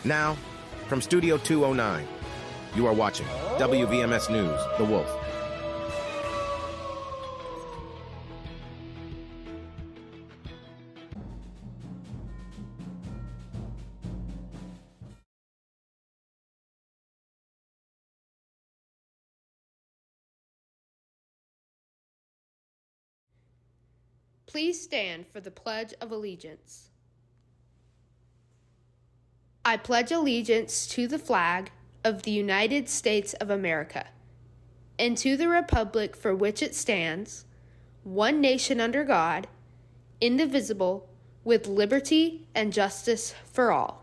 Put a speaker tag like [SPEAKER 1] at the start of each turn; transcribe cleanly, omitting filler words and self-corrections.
[SPEAKER 1] Now, from Studio 209, you are watching WVMS News, The Wolf.
[SPEAKER 2] Please stand for the Pledge of Allegiance. I pledge allegiance to the flag of the United States of America and to the republic for which it stands, one nation under God, indivisible, with liberty and justice for all.